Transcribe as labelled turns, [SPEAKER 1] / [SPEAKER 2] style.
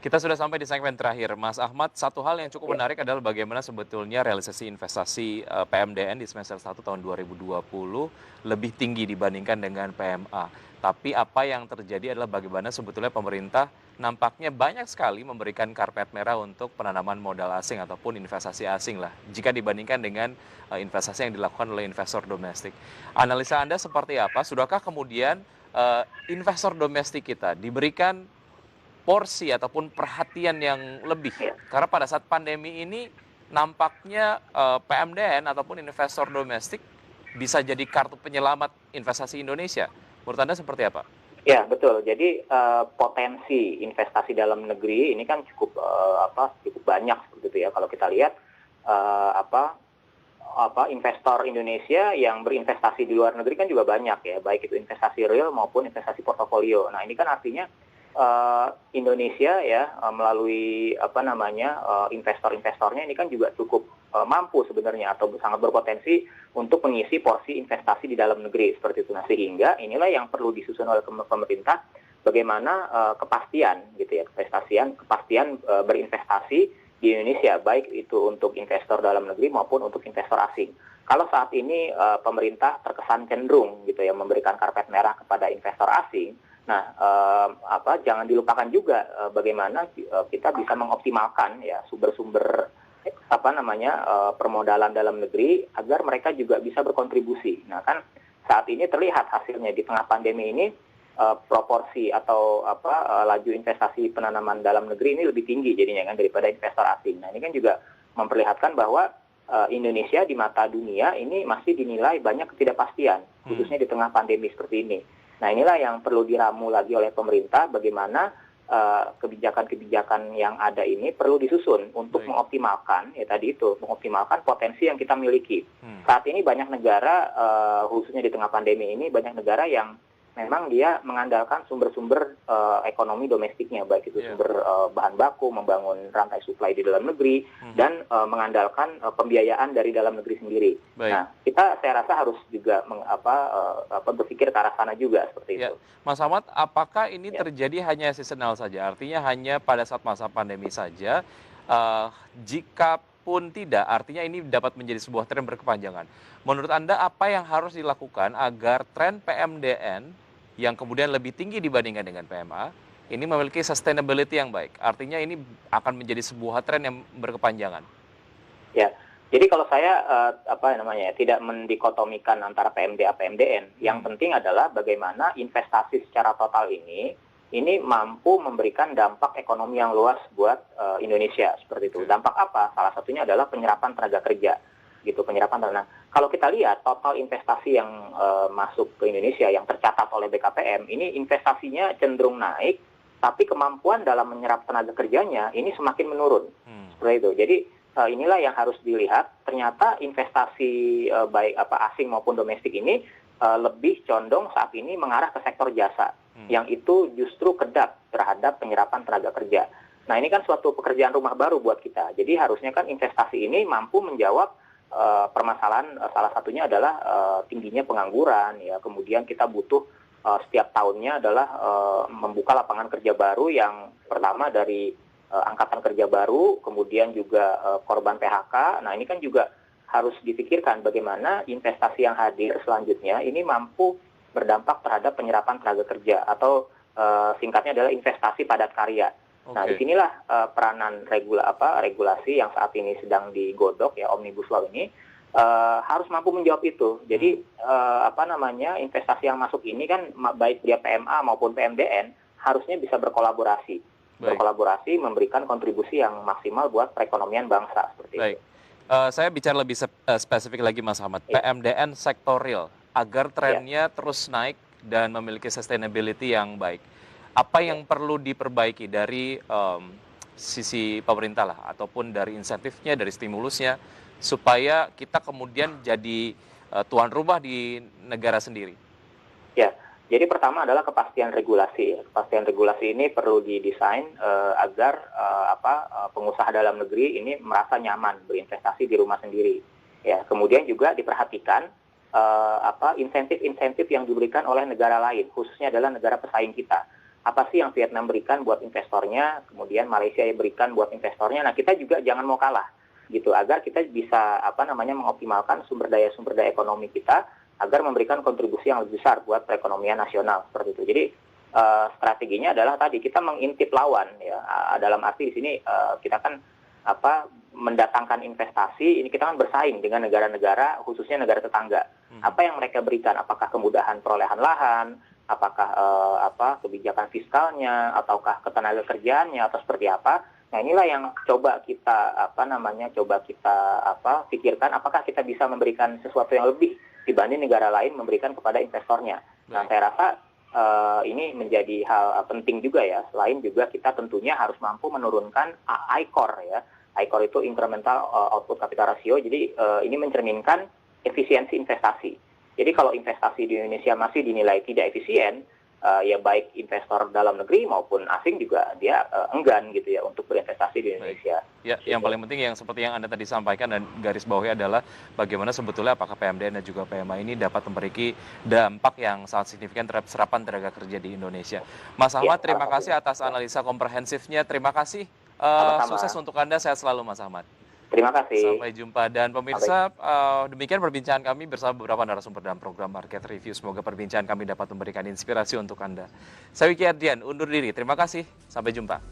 [SPEAKER 1] Kita sudah sampai di segmen terakhir, Mas Ahmad. Satu hal yang cukup
[SPEAKER 2] Ya,
[SPEAKER 1] menarik adalah bagaimana sebetulnya realisasi investasi PMDN di semester 1 tahun 2020 lebih tinggi dibandingkan dengan PMA. Tapi apa yang terjadi adalah bagaimana sebetulnya pemerintah nampaknya banyak sekali memberikan karpet merah untuk penanaman modal asing ataupun investasi asing lah, jika dibandingkan dengan investasi yang dilakukan oleh investor domestik. Analisa Anda seperti apa? Sudahkah kemudian investor domestik kita diberikan porsi ataupun perhatian yang lebih?
[SPEAKER 2] ya.
[SPEAKER 1] Karena pada saat pandemi ini nampaknya PMDN ataupun investor domestik bisa jadi kartu penyelamat investasi Indonesia. Menurut Anda seperti apa?
[SPEAKER 2] Ya, betul. Jadi potensi investasi dalam negeri ini kan cukup banyak gitu ya. Kalau kita lihat eh, apa investor Indonesia yang berinvestasi di luar negeri kan juga banyak ya, baik itu investasi real maupun investasi portofolio. Nah, ini kan artinya Indonesia ya melalui investor-investornya ini kan juga cukup mampu sebenarnya atau sangat berpotensi untuk mengisi porsi investasi di dalam negeri seperti itu. Nah, sehingga inilah yang perlu disusun oleh pemerintah bagaimana kepastian gitu ya, kepastian berinvestasi di Indonesia, baik itu untuk investor dalam negeri maupun untuk investor asing. Kalau saat ini pemerintah terkesan cenderung gitu ya memberikan karpet merah kepada investor asing, nah jangan dilupakan juga bagaimana kita bisa mengoptimalkan ya sumber-sumber permodalan dalam negeri agar mereka juga bisa berkontribusi. Nah kan saat ini terlihat hasilnya di tengah pandemi ini proporsi atau laju investasi penanaman dalam negeri ini lebih tinggi jadinya kan daripada investor asing. Nah ini kan juga memperlihatkan bahwa Indonesia di mata dunia ini masih dinilai banyak ketidakpastian, khususnya di tengah pandemi seperti ini. Nah inilah yang perlu diramu lagi oleh pemerintah, bagaimana kebijakan-kebijakan yang ada ini perlu disusun untuk mengoptimalkan mengoptimalkan potensi yang kita miliki. Saat ini banyak negara, khususnya di tengah pandemi ini, banyak negara yang memang dia mengandalkan sumber-sumber ekonomi domestiknya, baik itu sumber bahan baku, membangun rantai suplai di dalam negeri, dan mengandalkan pembiayaan dari dalam negeri sendiri.
[SPEAKER 1] Baik.
[SPEAKER 2] Nah, saya rasa harus juga berpikir ke arah sana juga seperti itu.
[SPEAKER 1] Mas Ahmad, apakah ini terjadi hanya seasonal saja? Artinya hanya pada saat masa pandemi saja? Jika pun tidak, artinya ini dapat menjadi sebuah tren berkepanjangan. Menurut Anda, apa yang harus dilakukan agar tren PMDN yang kemudian lebih tinggi dibandingkan dengan PMA, ini memiliki sustainability yang baik? Artinya ini akan menjadi sebuah tren yang berkepanjangan.
[SPEAKER 2] Ya, jadi kalau saya tidak mendikotomikan antara PMDA PMDN. Yang penting adalah bagaimana investasi secara total ini mampu memberikan dampak ekonomi yang luas buat Indonesia seperti itu. Dampak apa? Salah satunya adalah penyerapan tenaga kerja, gitu, penyerapan tenaga. Kalau kita lihat total investasi yang masuk ke Indonesia yang tercatat oleh BKPM ini investasinya cenderung naik, tapi kemampuan dalam menyerap tenaga kerjanya ini semakin menurun, seperti itu. Jadi inilah yang harus dilihat. Ternyata investasi baik asing maupun domestik ini lebih condong saat ini mengarah ke sektor jasa, yang itu justru kedap terhadap penyerapan tenaga kerja. Nah ini kan suatu pekerjaan rumah baru buat kita. Jadi harusnya kan investasi ini mampu menjawab permasalahan, salah satunya adalah tingginya pengangguran, ya. Kemudian kita butuh setiap tahunnya adalah membuka lapangan kerja baru, yang pertama dari angkatan kerja baru, kemudian juga korban PHK. Nah ini kan juga harus dipikirkan bagaimana investasi yang hadir selanjutnya ini mampu berdampak terhadap penyerapan tenaga kerja, atau singkatnya adalah investasi padat karya. Nah disinilah peranan regulasi yang saat ini sedang digodok ya, Omnibus Law ini harus mampu menjawab itu. Jadi investasi yang masuk ini kan baik dia PMA maupun PMDN harusnya bisa berkolaborasi memberikan kontribusi yang maksimal buat perekonomian bangsa seperti itu.
[SPEAKER 1] Saya bicara lebih spesifik lagi Mas Ahmad, PMDN sektor real agar trennya terus naik dan memiliki sustainability yang baik. Apa yang perlu diperbaiki dari sisi pemerintah lah, ataupun dari insentifnya, dari stimulusnya, supaya kita kemudian jadi tuan rumah di negara sendiri?
[SPEAKER 2] Ya, jadi pertama adalah kepastian regulasi. Kepastian regulasi ini perlu didesain agar pengusaha dalam negeri ini merasa nyaman berinvestasi di rumah sendiri. Ya, kemudian juga diperhatikan insentif-insentif yang diberikan oleh negara lain, khususnya adalah negara pesaing kita. apa sih yang Vietnam berikan buat investornya, kemudian Malaysia berikan buat investornya. Nah, kita juga jangan mau kalah gitu, agar kita bisa mengoptimalkan sumber daya ekonomi kita agar memberikan kontribusi yang lebih besar buat perekonomian nasional seperti itu. Jadi strateginya adalah tadi kita mengintip lawan ya, dalam arti di sini kita kan mendatangkan investasi, ini kita kan bersaing dengan negara-negara, khususnya negara tetangga. Apa yang mereka berikan, apakah kemudahan perolehan lahan, apakah kebijakan fiskalnya, ataukah ketenaga kerjaannya, atau seperti apa. Nah, inilah yang coba kita pikirkan, apakah kita bisa memberikan sesuatu yang lebih dibanding negara lain memberikan kepada investornya. Nah, saya rasa ini menjadi hal penting juga ya. Selain juga kita tentunya harus mampu menurunkan ICOR ya. ICOR itu incremental output capital ratio. Jadi ini mencerminkan efisiensi investasi. Jadi kalau investasi di Indonesia masih dinilai tidak efisien, ya baik investor dalam negeri maupun asing juga dia enggan gitu ya untuk berinvestasi di Indonesia.
[SPEAKER 1] Ya, yang paling penting yang seperti yang Anda tadi sampaikan dan garis bawahi adalah bagaimana sebetulnya apakah PMDN dan juga PMA ini dapat memiliki dampak yang sangat signifikan terhadap serapan tenaga kerja di Indonesia. Mas Ahmad, terima kasih atas analisa komprehensifnya. Terima kasih. Sukses untuk Anda, sehat selalu Mas Ahmad.
[SPEAKER 2] Terima kasih.
[SPEAKER 1] Sampai jumpa. Dan pemirsa, demikian perbincangan kami bersama beberapa narasumber dalam program Market Review. Semoga perbincangan kami dapat memberikan inspirasi untuk Anda. Saya Wiki Ardian, undur diri. Terima kasih. Sampai jumpa.